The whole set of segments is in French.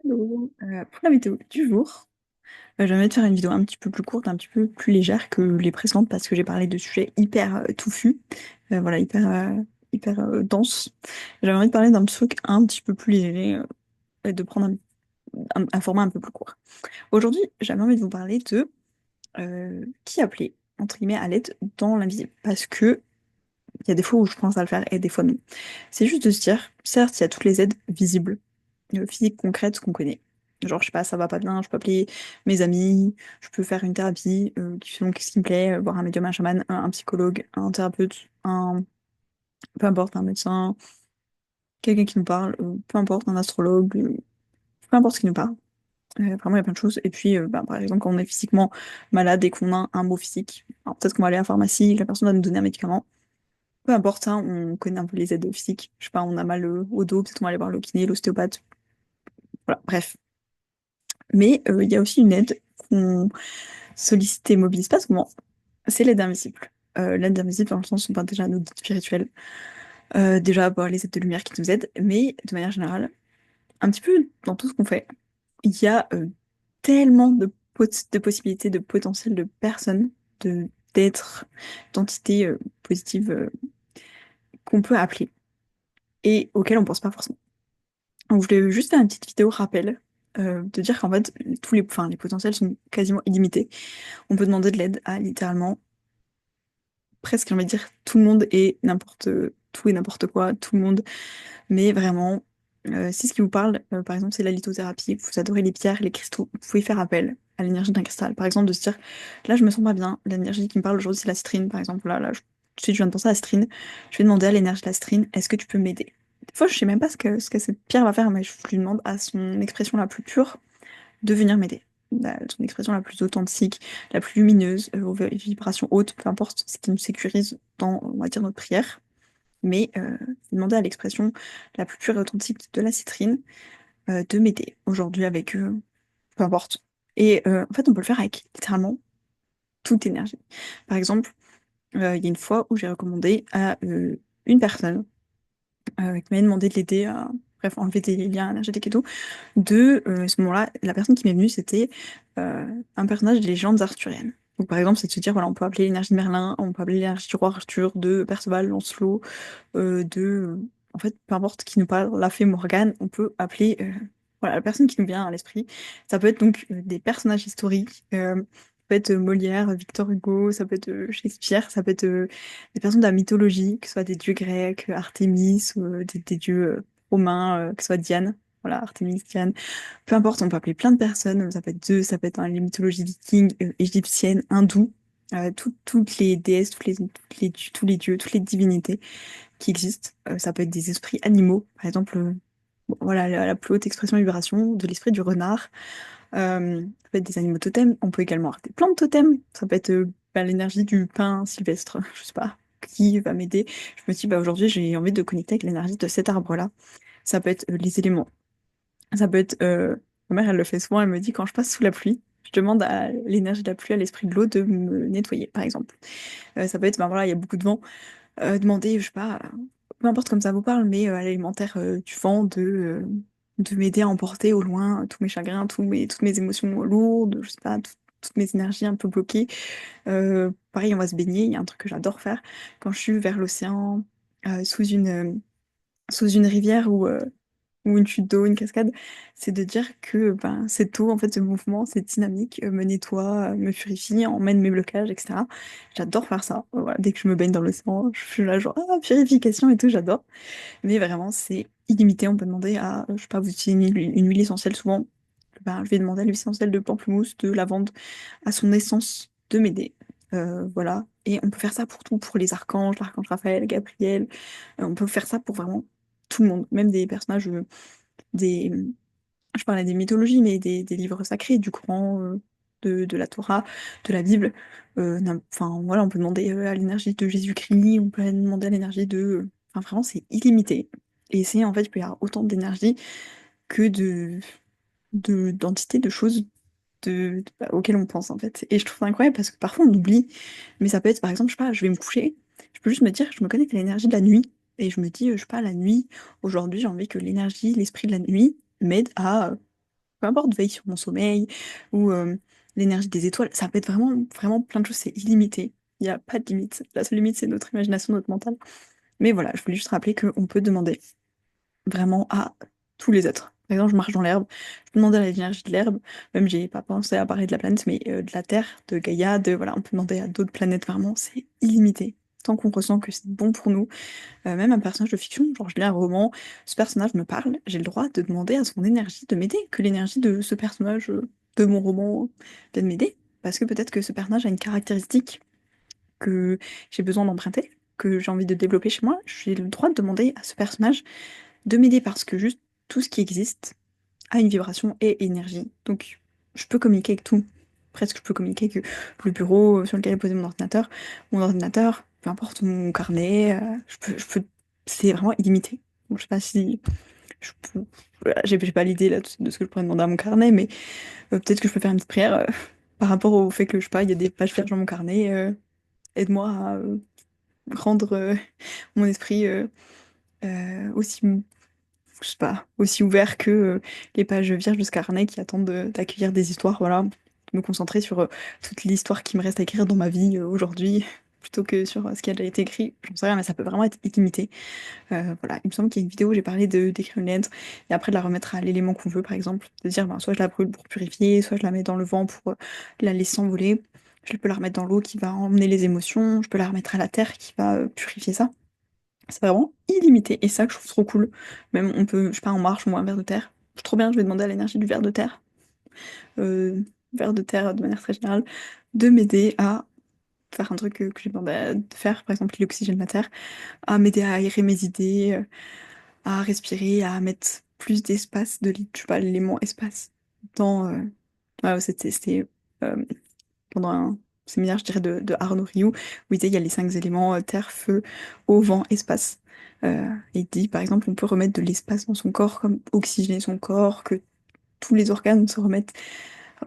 Hello. Pour la météo du jour, j'ai envie de faire une vidéo un petit peu plus courte, un petit peu plus légère que les précédentes parce que j'ai parlé de sujets hyper touffus, voilà, hyper denses. J'avais envie de parler d'un truc un petit peu plus léger et de prendre un format un peu plus court. Aujourd'hui, j'avais envie de vous parler de qui appeler, entre guillemets, à l'aide dans l'invisible. Parce que il y a des fois où je pense à le faire et des fois non. C'est juste de se dire, certes, il y a toutes les aides visibles physique concrète qu'on connaît. Genre, je sais pas, ça va pas bien, je peux appeler mes amis, je peux faire une thérapie selon ce qui me plaît, voir un médium, un chaman, un psychologue, un thérapeute, peu importe, un médecin, quelqu'un qui nous parle, peu importe, un astrologue, peu importe ce qui nous parle. Vraiment, il y a plein de choses. Et puis, bah, par exemple, quand on est physiquement malade et qu'on a un mot physique, alors peut-être qu'on va aller à la pharmacie, que la personne va nous donner un médicament. Peu importe, ça, on connaît un peu les aides physiques. Je sais pas, on a mal au dos, peut-être qu'on va aller voir le kiné, l'ostéopathe. Voilà, bref. Mais il y a aussi une aide qu'on sollicite et mobilise pas souvent, c'est l'aide invisible. L'aide invisible, dans le sens où ben, déjà nos guides spirituels, déjà bah, les aides de lumière qui nous aident, mais de manière générale, un petit peu dans tout ce qu'on fait, il y a tellement de possibilités, de potentiel de personnes, d'êtres, d'entités positives qu'on peut appeler et auxquelles on pense pas forcément. Donc, je voulais juste faire une petite vidéo rappel, de dire qu'en fait, enfin, les potentiels sont quasiment illimités. On peut demander de l'aide à littéralement presque, j'ai envie de dire, tout le monde et n'importe tout et n'importe quoi, tout le monde. Mais vraiment, si ce qui vous parle, par exemple, c'est la lithothérapie, vous adorez les pierres, les cristaux, vous pouvez faire appel à l'énergie d'un cristal. Par exemple, de se dire, là, je me sens pas bien, l'énergie qui me parle aujourd'hui, c'est la citrine, par exemple. Tout de suite, je viens de penser à la citrine. Je vais demander à l'énergie de la citrine, est-ce que tu peux m'aider? Des fois, je sais même pas ce que cette pierre va faire, mais je lui demande à son expression la plus pure de venir m'aider. Son expression la plus authentique, la plus lumineuse, aux vibrations hautes, peu importe ce qui nous sécurise dans, on va dire, notre prière. Mais demander à l'expression la plus pure et authentique de la citrine de m'aider aujourd'hui avec peu importe. Et en fait, on peut le faire avec littéralement toute énergie. Par exemple, il y a une fois où j'ai recommandé à une personne qui m'avait demandé de l'aider à bref, enlever des liens énergétiques et tout, à ce moment-là, la personne qui m'est venue, c'était un personnage des légendes arthuriennes. Donc, par exemple, c'est de se dire, voilà, on peut appeler l'énergie de Merlin, on peut appeler l'énergie du roi Arthur, de Perceval, Lancelot, en fait, peu importe qui nous parle, la fée Morgane, on peut appeler, voilà, la personne qui nous vient à l'esprit. Ça peut être donc des personnages historiques, ça peut être Molière, Victor Hugo, ça peut être Shakespeare, ça peut être des personnes de la mythologie, que ce soit des dieux grecs, Artémis, ou des dieux romains, que ce soit Diane. Voilà, Artémis, Diane. Peu importe, on peut appeler plein de personnes. Ça peut être Zeus, ça peut être dans les mythologies vikings, égyptiennes, hindoues. Toutes les déesses, tous les dieux, toutes les divinités qui existent. Ça peut être des esprits animaux. Par exemple, bon, voilà, la plus haute expression et vibration de l'esprit du renard. Ça peut être des animaux totems. On peut également avoir des plantes totems. Ça peut être bah, l'énergie du pin sylvestre. Je sais pas qui va m'aider. Je me dis, bah, aujourd'hui, j'ai envie de connecter avec l'énergie de cet arbre-là. Ça peut être les éléments. Ça peut être, ma mère, elle le fait souvent, elle me dit quand je passe sous la pluie, je demande à l'énergie de la pluie, à l'esprit de l'eau de me nettoyer, par exemple. Ça peut être, ben voilà, il y a beaucoup de vent, demander, je sais pas, peu importe comme ça vous parle, mais à l'élémentaire du vent de m'aider à emporter au loin tous mes chagrins, toutes mes émotions lourdes, je sais pas, toutes mes énergies un peu bloquées. Pareil, on va se baigner, il y a un truc que j'adore faire quand je suis vers l'océan, sous une rivière ou une chute d'eau, une cascade, c'est de dire que ben, cette eau, en fait, ce mouvement, cette dynamique me nettoie, me purifie, emmène mes blocages, etc. J'adore faire ça. Voilà, dès que je me baigne dans l'océan, je suis là genre, ah, purification et tout, j'adore. Mais vraiment, c'est illimité. On peut demander à, je sais pas, vous utilisez une huile essentielle souvent. Ben, je vais demander à l'huile essentielle de pamplemousse, de lavande, à son essence de m'aider. Voilà. Et on peut faire ça pour tout, pour les archanges, l'archange Raphaël, Gabriel. On peut faire ça pour vraiment tout le monde, même des personnages des, je parlais des mythologies, mais des livres sacrés, du Coran, de la Torah, de la Bible. Enfin, voilà, on peut demander à l'énergie de Jésus-Christ, on peut demander à l'énergie de... Enfin, vraiment, c'est illimité. Et c'est, en fait, il peut y avoir autant d'énergie que d'entités, de choses bah, auxquelles on pense, en fait. Et je trouve ça incroyable parce que parfois, on oublie. Mais ça peut être, par exemple, je sais pas, je vais me coucher, je peux juste me dire, je me connecte à l'énergie de la nuit. Et je me dis, je sais pas, la nuit, aujourd'hui, j'ai envie que l'énergie, l'esprit de la nuit m'aide à peu importe, veille sur mon sommeil, ou l'énergie des étoiles, ça peut être vraiment, vraiment plein de choses, c'est illimité. Il n'y a pas de limite. La seule limite, c'est notre imagination, notre mental. Mais voilà, je voulais juste rappeler qu'on peut demander vraiment à tous les êtres. Par exemple, je marche dans l'herbe, je peux demander à l'énergie de l'herbe, même j'ai pas pensé à parler de la planète, mais de la Terre, de Gaïa, de voilà, on peut demander à d'autres planètes, vraiment, c'est illimité. Tant qu'on ressent que c'est bon pour nous, même un personnage de fiction, genre je lis un roman, ce personnage me parle, j'ai le droit de demander à son énergie de m'aider, que l'énergie de ce personnage de mon roman vienne m'aider, parce que peut-être que ce personnage a une caractéristique que j'ai besoin d'emprunter, que j'ai envie de développer chez moi, j'ai le droit de demander à ce personnage de m'aider parce que juste tout ce qui existe a une vibration et énergie. Donc je peux communiquer avec tout. Presque je peux communiquer avec le bureau sur lequel est posé mon ordinateur, peu importe mon carnet, c'est vraiment illimité. Donc, je sais pas si je peux... voilà, j'ai pas l'idée là de ce que je pourrais demander à mon carnet, mais peut-être que je peux faire une petite prière par rapport au fait que je sais pas, il y a des pages vierges dans mon carnet. Aide-moi à rendre mon esprit aussi je sais pas, aussi ouvert que les pages vierges de ce carnet qui attendent d'accueillir des histoires, voilà, me concentrer sur toute l'histoire qui me reste à écrire dans ma vie aujourd'hui, plutôt que sur ce qui a déjà été écrit, j'en sais rien, mais ça peut vraiment être illimité. Voilà, il me semble qu'il y a une vidéo où j'ai parlé de d'écrire une lettre, et après de la remettre à l'élément qu'on veut, par exemple, de dire, ben, soit je la brûle pour purifier, soit je la mets dans le vent pour la laisser s'envoler, je peux la remettre dans l'eau qui va emmener les émotions, je peux la remettre à la terre qui va purifier ça. C'est vraiment illimité et ça que je trouve trop cool. Même on peut, je sais pas, en marche, on voit un ver de terre. C'est trop bien, je vais demander à l'énergie du ver de terre, ver de terre de manière très générale, de m'aider à faire un truc que j'ai demandé de faire, par exemple l'oxygène de la terre, à m'aider à aérer mes idées, à respirer, à mettre plus d'espace, je sais pas, l'élément espace dans... ouais, c'était euh, pendant un séminaire, je dirais, de Arnaud Rioux, où il disait il y a les cinq éléments, terre, feu, eau, vent, espace. Et il dit, par exemple, on peut remettre de l'espace dans son corps, comme oxygéner son corps, que tous les organes se remettent.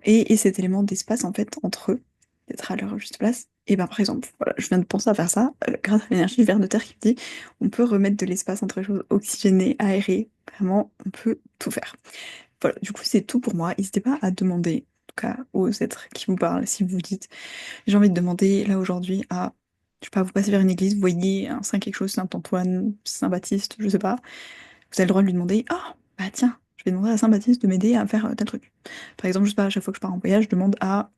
Et cet élément d'espace, en fait, entre eux, d'être à leur juste place. Et ben, par exemple, voilà, je viens de penser à faire ça, grâce à l'énergie du ver de terre qui me dit, on peut remettre de l'espace entre les choses, oxygéner, aérer, vraiment, on peut tout faire. Voilà, du coup, c'est tout pour moi. N'hésitez pas à demander, en tout cas, aux êtres qui vous parlent, si vous vous dites j'ai envie de demander là aujourd'hui à, je sais pas, vous passez vers une église, vous voyez un saint quelque chose, Saint-Antoine, Saint-Baptiste, je sais pas, vous avez le droit de lui demander, ah, bah tiens, je vais demander à Saint-Baptiste de m'aider à faire tel truc. Par exemple, je sais pas, à chaque fois que je pars en voyage, je demande à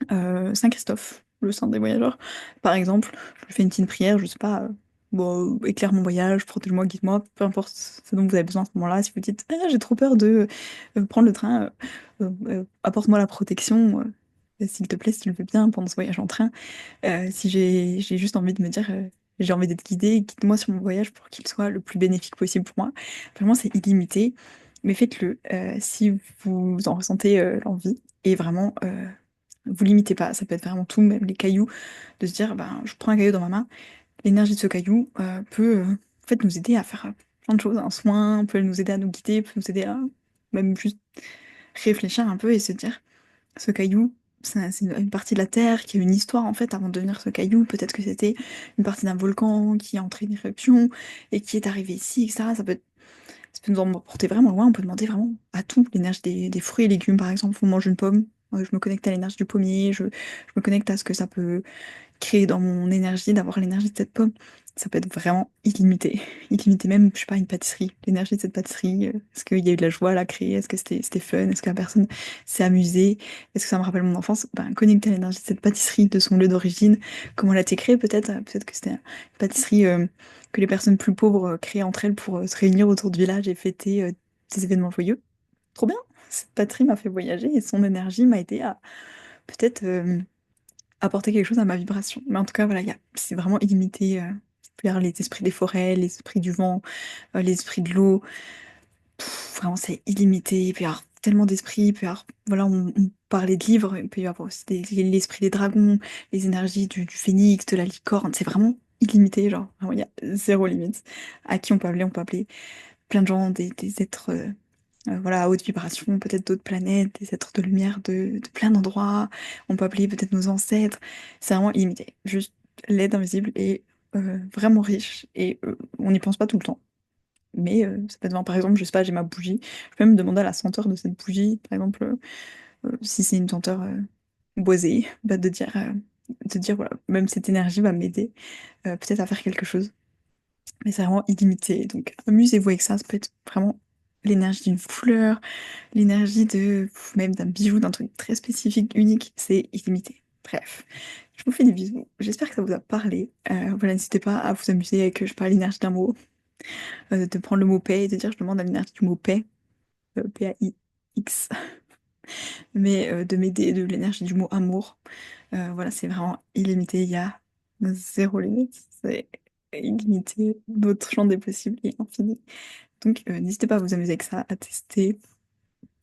Saint-Christophe, le saint des voyageurs. Par exemple, je lui fais une petite prière, je sais pas, bon, éclaire mon voyage, protège-moi, guide-moi, peu importe ce dont vous avez besoin à ce moment-là. Si vous dites, ah, j'ai trop peur de prendre le train, apporte-moi la protection, s'il te plaît, si tu le veux bien, pendant ce voyage en train. Si j'ai juste envie de me dire, j'ai envie d'être guidée, guide-moi sur mon voyage pour qu'il soit le plus bénéfique possible pour moi. Vraiment, c'est illimité, mais faites-le si vous en ressentez l'envie. Et vraiment, vous limitez pas. Ça peut être vraiment tout, même les cailloux, de se dire, ben, je prends un caillou dans ma main, l'énergie de ce caillou peut en fait nous aider à faire plein de choses, un soin, peut nous aider à nous guider, peut nous aider à même juste réfléchir un peu et se dire, ce caillou, c'est une partie de la Terre qui a une histoire en fait avant de devenir ce caillou. Peut-être que c'était une partie d'un volcan qui a entré une éruption et qui est arrivé ici, etc. Ça peut nous emporter vraiment loin. On peut demander vraiment à tout. L'énergie des fruits et légumes, par exemple. On mange une pomme. Je me connecte à l'énergie du pommier. Je me connecte à ce que ça peut créer dans mon énergie, d'avoir l'énergie de cette pomme, ça peut être vraiment illimité. Illimité même, je sais pas, une pâtisserie. L'énergie de cette pâtisserie, est-ce qu'il y a eu de la joie à la créer? Est-ce que c'était fun? Est-ce que la personne s'est amusée? Est-ce que ça me rappelle mon enfance? Ben, connecter à l'énergie de cette pâtisserie, de son lieu d'origine, comment elle a été créée peut-être? Peut-être que c'était une pâtisserie que les personnes plus pauvres créaient entre elles pour se réunir autour du village et fêter des événements joyeux. Trop bien! Cette pâtisserie m'a fait voyager et son énergie m'a aidé à peut-être apporter quelque chose à ma vibration. Mais en tout cas, voilà, c'est vraiment illimité. Il peut y avoir les esprits des forêts, les esprits du vent, les esprits de l'eau. Vraiment, c'est illimité. Il peut y avoir tellement d'esprits. Il peut y avoir, voilà, on parlait de livres. Il peut y avoir aussi l'esprit des dragons, les énergies du phénix, de la licorne. C'est vraiment illimité. Genre, vraiment, il y a zéro limite. À qui on peut appeler plein de gens, des êtres. Voilà, à haute vibration, peut-être d'autres planètes, des êtres de lumière de plein d'endroits. On peut appeler peut-être nos ancêtres. C'est vraiment illimité. Juste l'aide invisible est vraiment riche et on n'y pense pas tout le temps. Mais ça peut être vraiment, par exemple, je sais pas, j'ai ma bougie. Je peux même demander à la senteur de cette bougie, par exemple, si c'est une senteur boisée, bah, de dire, voilà, même cette énergie va m'aider peut-être à faire quelque chose. Mais c'est vraiment illimité. Donc amusez-vous avec ça. Ça peut être vraiment l'énergie d'une fleur, l'énergie de même d'un bijou, d'un truc très spécifique, unique. C'est illimité. Bref, je vous fais des bisous. J'espère que ça vous a parlé. Voilà, n'hésitez pas à vous amuser avec, je sais pas, l'énergie d'un mot, de prendre le mot paix et de dire je demande à l'énergie du mot paix, Paix, mais de m'aider de l'énergie du mot amour. Voilà, c'est vraiment illimité. Il y a zéro limite. C'est illimité. Votre champ des possibles est infini. Donc, n'hésitez pas à vous amuser avec ça, à tester,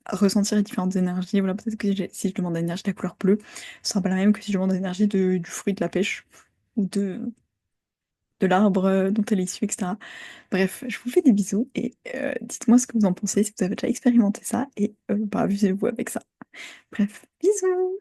à ressentir les différentes énergies. Voilà, peut-être que si je demande l'énergie de la couleur bleue, ce sera pas la même que si je demande l'énergie du fruit de la pêche ou de l'arbre dont elle est issue, etc. Bref, je vous fais des bisous et dites-moi ce que vous en pensez, si vous avez déjà expérimenté ça et bah, amusez-vous avec ça. Bref, bisous!